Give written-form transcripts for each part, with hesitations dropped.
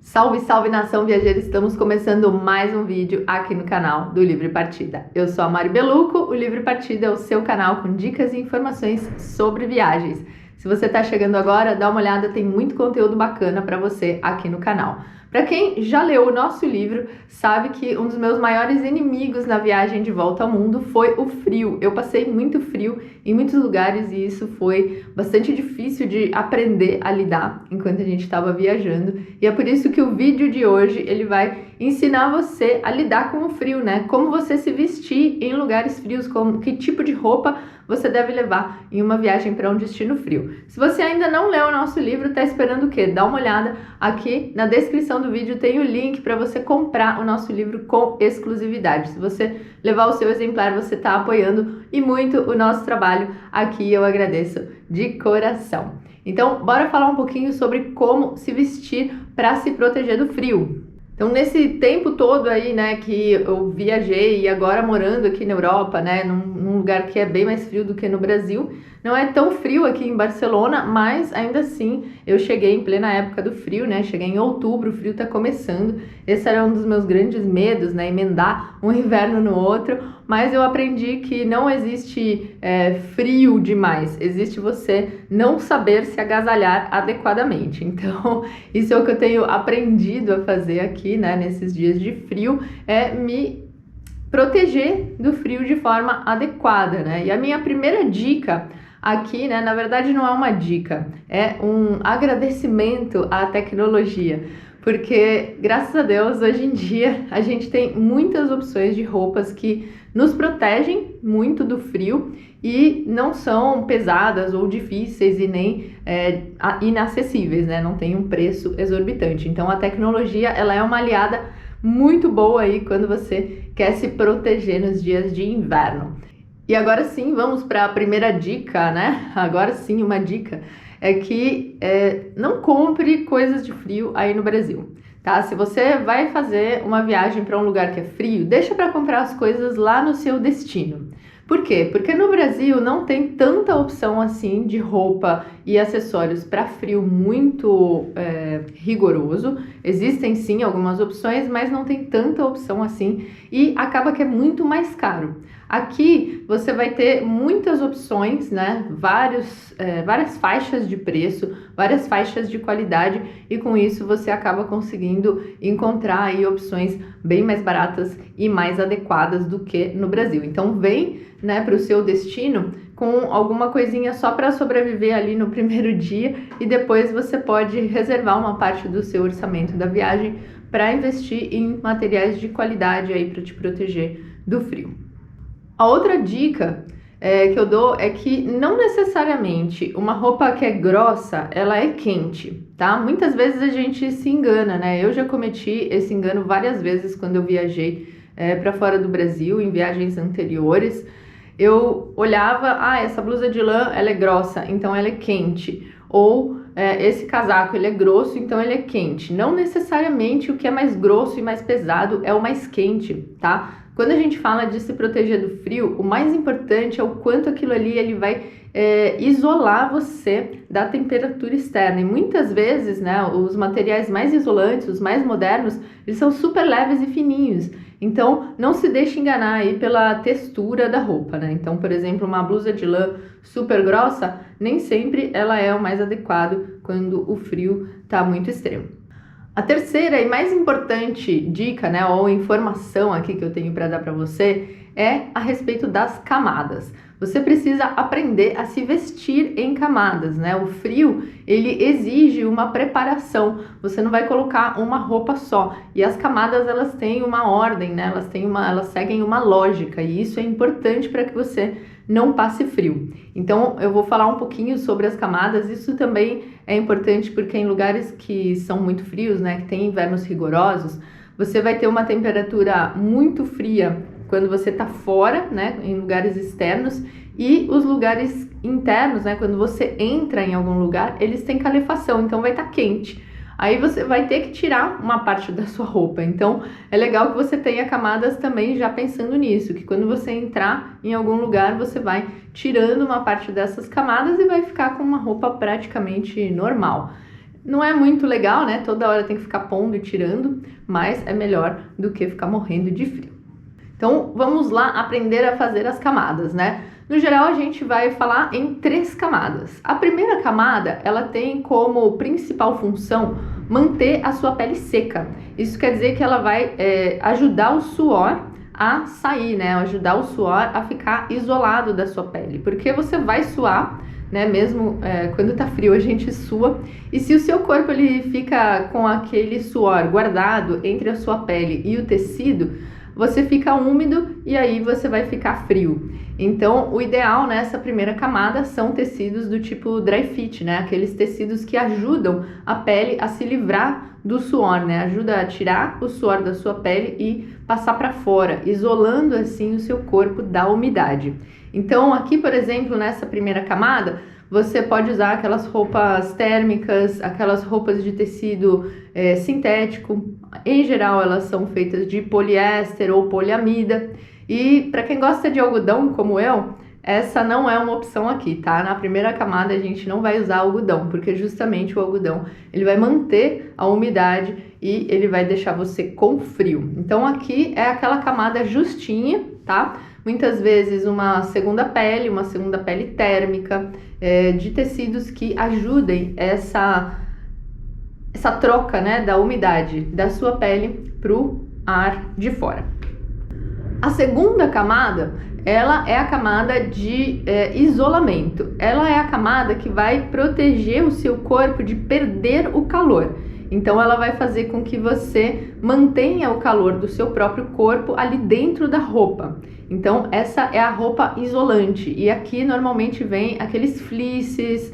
Salve, salve nação viajeira! Estamos começando mais um vídeo aqui no canal do Livre Partida. Eu sou a Mari Belucco, o Livre Partida é o seu canal com dicas e informações sobre viagens. Se você está chegando agora, dá uma olhada, tem muito conteúdo bacana para você aqui no canal. Para quem já leu o nosso livro, sabe que um dos meus maiores inimigos na viagem de volta ao mundo foi o frio. Eu passei muito frio em muitos lugares e isso foi bastante difícil de aprender a lidar enquanto a gente estava viajando. E é por isso que o vídeo de hoje ele vai ensinar você a lidar com o frio, né? Como você se vestir em lugares frios, que tipo de roupa você deve levar em uma viagem para um destino frio. Se você ainda não leu o nosso livro, tá esperando o quê? Dá uma olhada aqui na descrição do vídeo, tem o link para você comprar o nosso livro com exclusividade. Se você levar o seu exemplar, você está apoiando e muito o nosso trabalho aqui, eu agradeço de coração. Então, bora falar um pouquinho sobre como se vestir para se proteger do frio. Então, nesse tempo todo aí, né, que eu viajei e agora morando aqui na Europa, né, num lugar que é bem mais frio do que no Brasil, não é tão frio aqui em Barcelona, mas ainda assim eu cheguei em plena época do frio, né, cheguei em outubro, o frio tá começando, esse era um dos meus grandes medos, né, emendar um inverno no outro, mas eu aprendi que não existe frio demais, existe você não saber se agasalhar adequadamente. Então, isso é o que eu tenho aprendido a fazer aqui, né, nesses dias de frio, é me proteger do frio de forma adequada, né? E a minha primeira dica aqui, né, na verdade não é uma dica, é um agradecimento à tecnologia. Porque, graças a Deus, hoje em dia a gente tem muitas opções de roupas que nos protegem muito do frio e não são pesadas ou difíceis e nem inacessíveis, né? Não tem um preço exorbitante. Então, a tecnologia ela é uma aliada muito boa aí quando você quer se proteger nos dias de inverno. E agora sim, vamos para a primeira dica, né? Agora sim, uma dica é que não compre coisas de frio aí no Brasil, tá? Se você vai fazer uma viagem para um lugar que é frio, deixa para comprar as coisas lá no seu destino. Por quê? Porque no Brasil não tem tanta opção assim de roupa e acessórios para frio muito rigoroso. Existem sim algumas opções, mas não tem tanta opção assim e acaba que é muito mais caro. Aqui você vai ter muitas opções, né? Várias faixas de preço, várias faixas de qualidade e com isso você acaba conseguindo encontrar aí opções bem mais baratas e mais adequadas do que no Brasil. Então vem, né, para o seu destino com alguma coisinha só para sobreviver ali no primeiro dia e depois você pode reservar uma parte do seu orçamento da viagem para investir em materiais de qualidade aí para te proteger do frio. A outra dica que eu dou é que não necessariamente uma roupa que é grossa, ela é quente, tá? Muitas vezes a gente se engana, né? Eu já cometi esse engano várias vezes quando eu viajei para fora do Brasil, em viagens anteriores. Eu olhava, essa blusa de lã, ela é grossa, então ela é quente. Ou esse casaco, ele é grosso, então ele é quente. Não necessariamente o que é mais grosso e mais pesado é o mais quente, tá? Quando a gente fala de se proteger do frio, o mais importante é o quanto aquilo ali ele vai isolar você da temperatura externa. E muitas vezes, né, os materiais mais isolantes, os mais modernos, eles são super leves e fininhos. Então, não se deixe enganar aí pela textura da roupa, né? Então, por exemplo, uma blusa de lã super grossa, nem sempre ela é o mais adequado quando o frio está muito extremo. A terceira e mais importante dica, né, ou informação aqui que eu tenho para dar para você é a respeito das camadas. Você precisa aprender a se vestir em camadas, né? O frio, ele exige uma preparação. Você não vai colocar uma roupa só. E as camadas, elas têm uma ordem, né? Elas seguem uma lógica e isso é importante para que você não passe frio. Então, eu vou falar um pouquinho sobre as camadas. Isso também é importante porque em lugares que são muito frios, né, que tem invernos rigorosos, você vai ter uma temperatura muito fria quando você está fora, né, em lugares externos, e os lugares internos, né, quando você entra em algum lugar, eles têm calefação, então vai estar quente. Aí você vai ter que tirar uma parte da sua roupa. Então, é legal que você tenha camadas também já pensando nisso, que quando você entrar em algum lugar, você vai tirando uma parte dessas camadas e vai ficar com uma roupa praticamente normal. Não é muito legal, né? Toda hora tem que ficar pondo e tirando, mas é melhor do que ficar morrendo de frio. Então, vamos lá aprender a fazer as camadas, né? No geral, a gente vai falar em 3 camadas. A primeira camada, ela tem como principal função manter a sua pele seca. Isso quer dizer que ela vai ajudar o suor a sair, né? Ajudar o suor a ficar isolado da sua pele, porque você vai suar, né? Mesmo quando tá frio a gente sua, e se o seu corpo ele fica com aquele suor guardado entre a sua pele e o tecido, você fica úmido e aí você vai ficar frio. Então, o ideal nessa primeira camada são tecidos do tipo dry fit, né? Aqueles tecidos que ajudam a pele a se livrar do suor, né? Ajuda a tirar o suor da sua pele e passar para fora, isolando assim o seu corpo da umidade. Então, aqui, por exemplo, nessa primeira camada, você pode usar aquelas roupas térmicas, aquelas roupas de tecido sintético. Em geral, elas são feitas de poliéster ou poliamida. E para quem gosta de algodão, como eu, essa não é uma opção aqui, tá? Na primeira camada a gente não vai usar algodão, porque justamente o algodão ele vai manter a umidade e ele vai deixar você com frio. Então aqui é aquela camada justinha, tá? Muitas vezes uma segunda pele térmica, de tecidos que ajudem essa troca, né, da umidade da sua pele para o ar de fora. A segunda camada, ela é a camada de isolamento. Ela é a camada que vai proteger o seu corpo de perder o calor. Então ela vai fazer com que você mantenha o calor do seu próprio corpo ali dentro da roupa. Então essa é a roupa isolante. E aqui normalmente vem aqueles fleeces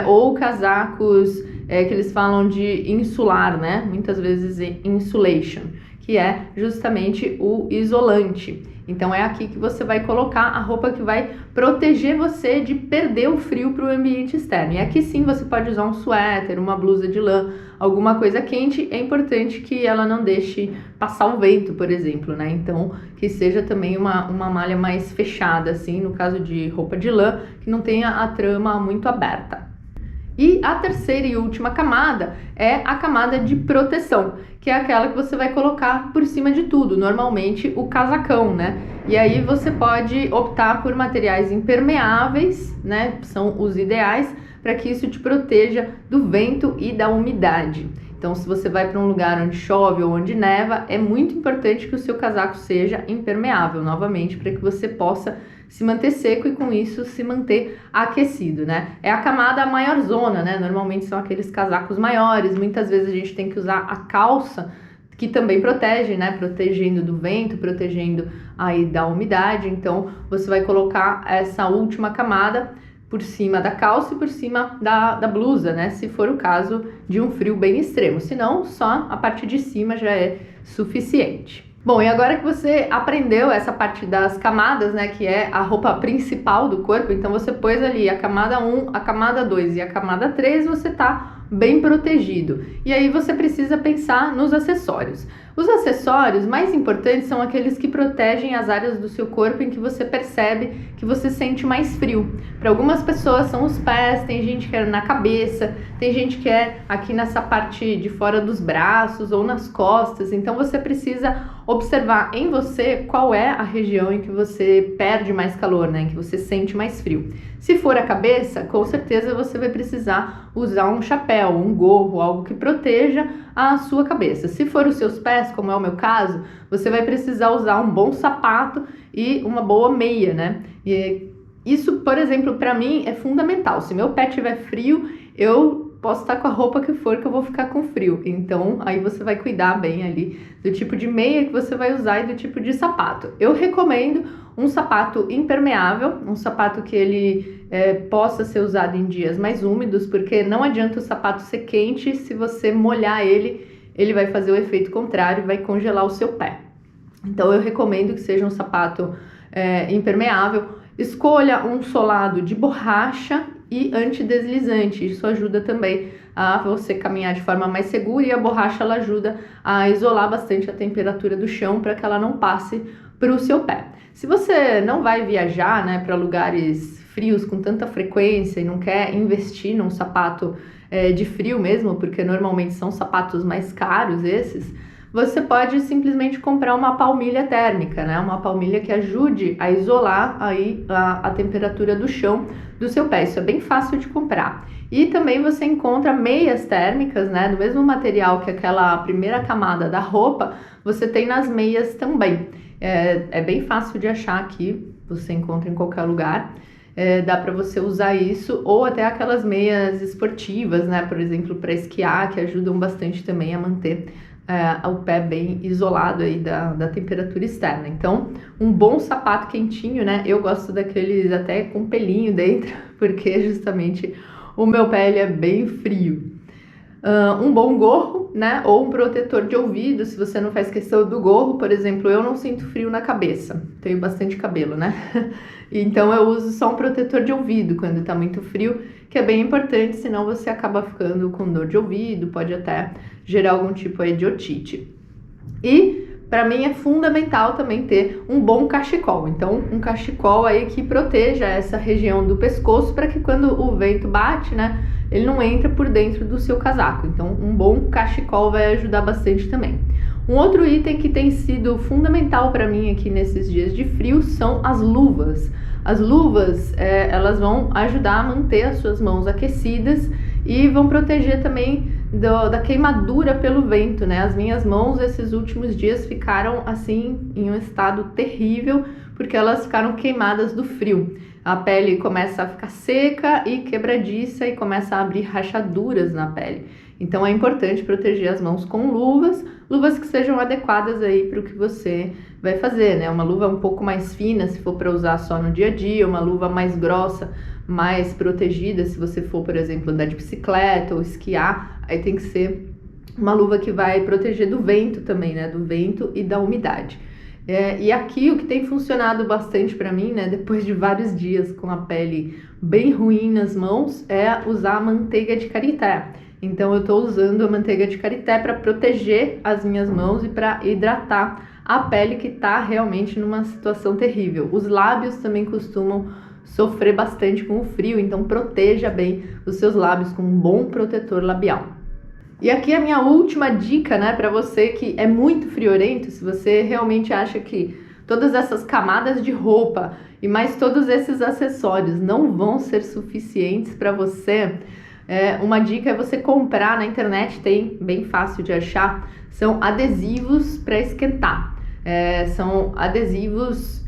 ou casacos que eles falam de insular, né? Muitas vezes insulation, que é justamente o isolante. Então é aqui que você vai colocar a roupa que vai proteger você de perder o frio para o ambiente externo. E aqui sim você pode usar um suéter, uma blusa de lã, alguma coisa quente. É importante que ela não deixe passar o vento, por exemplo, né? Então que seja também uma malha mais fechada, assim, no caso de roupa de lã, que não tenha a trama muito aberta. E a terceira e última camada é a camada de proteção, que é aquela que você vai colocar por cima de tudo, normalmente o casacão, né? E aí você pode optar por materiais impermeáveis, né? São os ideais para que isso te proteja do vento e da umidade. Então, se você vai para um lugar onde chove ou onde neva, é muito importante que o seu casaco seja impermeável, novamente, para que você possa se manter seco e com isso se manter aquecido, né? É a camada maior zona, né? Normalmente são aqueles casacos maiores, muitas vezes a gente tem que usar a calça, que também protege, né? Protegendo do vento, protegendo aí da umidade. Então, você vai colocar essa última camada por cima da calça e por cima da blusa, né? Se for o caso de um frio bem extremo. Se não, só a parte de cima já é suficiente. Bom, e agora que você aprendeu essa parte das camadas, né, que é a roupa principal do corpo, então você pôs ali a camada 1, a camada 2 e a camada 3, você tá bem protegido. E aí você precisa pensar nos acessórios. Os acessórios mais importantes são aqueles que protegem as áreas do seu corpo em que você percebe que você sente mais frio. Para algumas pessoas são os pés, tem gente que é na cabeça, tem gente que é aqui nessa parte de fora dos braços ou nas costas. Então você precisa observar em você qual é a região em que você perde mais calor, né? Em que você sente mais frio. Se for a cabeça, com certeza você vai precisar usar um chapéu, um gorro, algo que proteja a sua cabeça. Se for os seus pés, como é o meu caso, você vai precisar usar um bom sapato e uma boa meia, né? E isso, por exemplo, para mim é fundamental. Se meu pé tiver frio, eu posso estar com a roupa que for que eu vou ficar com frio. Então, aí você vai cuidar bem ali do tipo de meia que você vai usar e do tipo de sapato. Eu recomendo um sapato impermeável, um sapato que ele possa ser usado em dias mais úmidos, porque não adianta o sapato ser quente, se você molhar ele, ele vai fazer o efeito contrário e vai congelar o seu pé. Então, eu recomendo que seja um sapato impermeável. Escolha um solado de borracha e antideslizante. Isso ajuda também a você caminhar de forma mais segura, e a borracha ela ajuda a isolar bastante a temperatura do chão para que ela não passe para o seu pé. Se você não vai viajar, né, para lugares frios com tanta frequência e não quer investir num sapato de frio mesmo, porque normalmente são sapatos mais caros esses, você pode simplesmente comprar uma palmilha térmica, né? Uma palmilha que ajude a isolar aí a temperatura do chão do seu pé. Isso é bem fácil de comprar. E também você encontra meias térmicas, né? Do mesmo material que aquela primeira camada da roupa, você tem nas meias também. É bem fácil de achar aqui, você encontra em qualquer lugar. Dá para você usar isso, ou até aquelas meias esportivas, né? Por exemplo, para esquiar, que ajudam bastante também a manter o pé bem isolado aí da temperatura externa. Então, um bom sapato quentinho, né? Eu gosto daqueles até com pelinho dentro, porque justamente o meu pé ele é bem frio. Um bom gorro, né? Ou um protetor de ouvido, se você não faz questão do gorro. Por exemplo, eu não sinto frio na cabeça, tenho bastante cabelo, né? Então eu uso só um protetor de ouvido quando tá muito frio, que é bem importante, senão você acaba ficando com dor de ouvido, pode até gerar algum tipo aí de otite. E para mim é fundamental também ter um bom cachecol. Então, um cachecol aí que proteja essa região do pescoço para que quando o vento bate, né, ele não entra por dentro do seu casaco. Então, um bom cachecol vai ajudar bastante também. Um outro item que tem sido fundamental para mim aqui nesses dias de frio são as luvas. As luvas, elas vão ajudar a manter as suas mãos aquecidas e vão proteger também da queimadura pelo vento, né? As minhas mãos esses últimos dias ficaram assim em um estado terrível porque elas ficaram queimadas do frio. A pele começa a ficar seca e quebradiça e começa a abrir rachaduras na pele. Então é importante proteger as mãos com luvas que sejam adequadas aí para o que você vai fazer, né? Uma luva um pouco mais fina se for para usar só no dia a dia, uma luva mais grossa, mais protegida se você for, por exemplo, andar de bicicleta ou esquiar, aí tem que ser uma luva que vai proteger do vento também, né? Do vento e da umidade. E aqui o que tem funcionado bastante para mim, né, depois de vários dias com a pele bem ruim nas mãos, é usar a manteiga de karité. Então eu estou usando a manteiga de karité para proteger as minhas mãos e para hidratar a pele que está realmente numa situação terrível. Os lábios também costumam sofrer bastante com o frio, então proteja bem os seus lábios com um bom protetor labial. E aqui a minha última dica, né, para você que é muito friorento, se você realmente acha que todas essas camadas de roupa e mais todos esses acessórios não vão ser suficientes para você, uma dica é você comprar na internet, tem bem fácil de achar, são adesivos para esquentar. São adesivos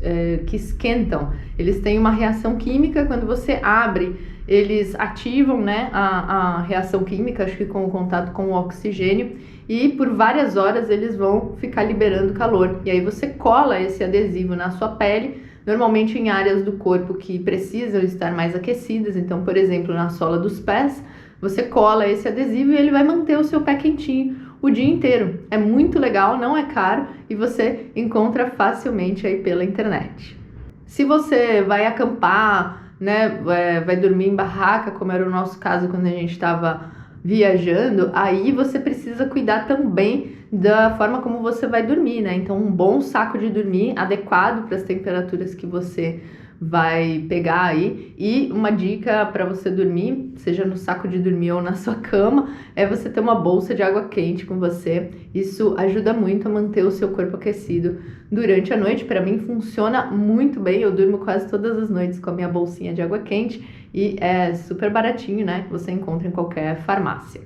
que esquentam, eles têm uma reação química, quando você abre, eles ativam, né, a reação química, acho que com o contato com o oxigênio, e por várias horas eles vão ficar liberando calor. E aí você cola esse adesivo na sua pele, normalmente em áreas do corpo que precisam estar mais aquecidas. Então, por exemplo, na sola dos pés, você cola esse adesivo e ele vai manter o seu pé quentinho o dia inteiro. É muito legal, não é caro e você encontra facilmente aí pela internet. Se você vai acampar, né, vai dormir em barraca, como era o nosso caso quando a gente estava viajando, aí você precisa cuidar também da forma como você vai dormir, né? Então, um bom saco de dormir adequado para as temperaturas que você vai pegar aí. E uma dica para você dormir, seja no saco de dormir ou na sua cama, é você ter uma bolsa de água quente com você. Isso ajuda muito a manter o seu corpo aquecido durante a noite. Para mim funciona muito bem, eu durmo quase todas as noites com a minha bolsinha de água quente e é super baratinho, né? Você encontra em qualquer farmácia.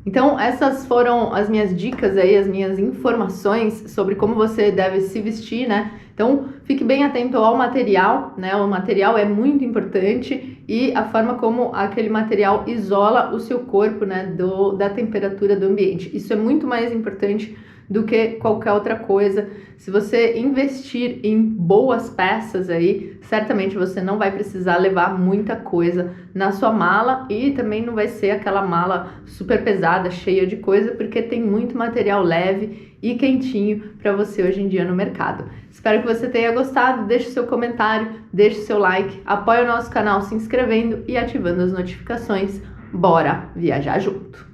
Então, essas foram as minhas dicas aí, as minhas informações sobre como você deve se vestir, né? Então, fique bem atento ao material, né? O material é muito importante e a forma como aquele material isola o seu corpo, né? Da temperatura do ambiente. Isso é muito mais importante do que qualquer outra coisa. Se você investir em boas peças aí, certamente você não vai precisar levar muita coisa na sua mala e também não vai ser aquela mala super pesada, cheia de coisa, porque tem muito material leve e quentinho para você hoje em dia no mercado. Espero que você tenha gostado, deixe seu comentário, deixe seu like, apoie o nosso canal se inscrevendo e ativando as notificações. Bora viajar junto!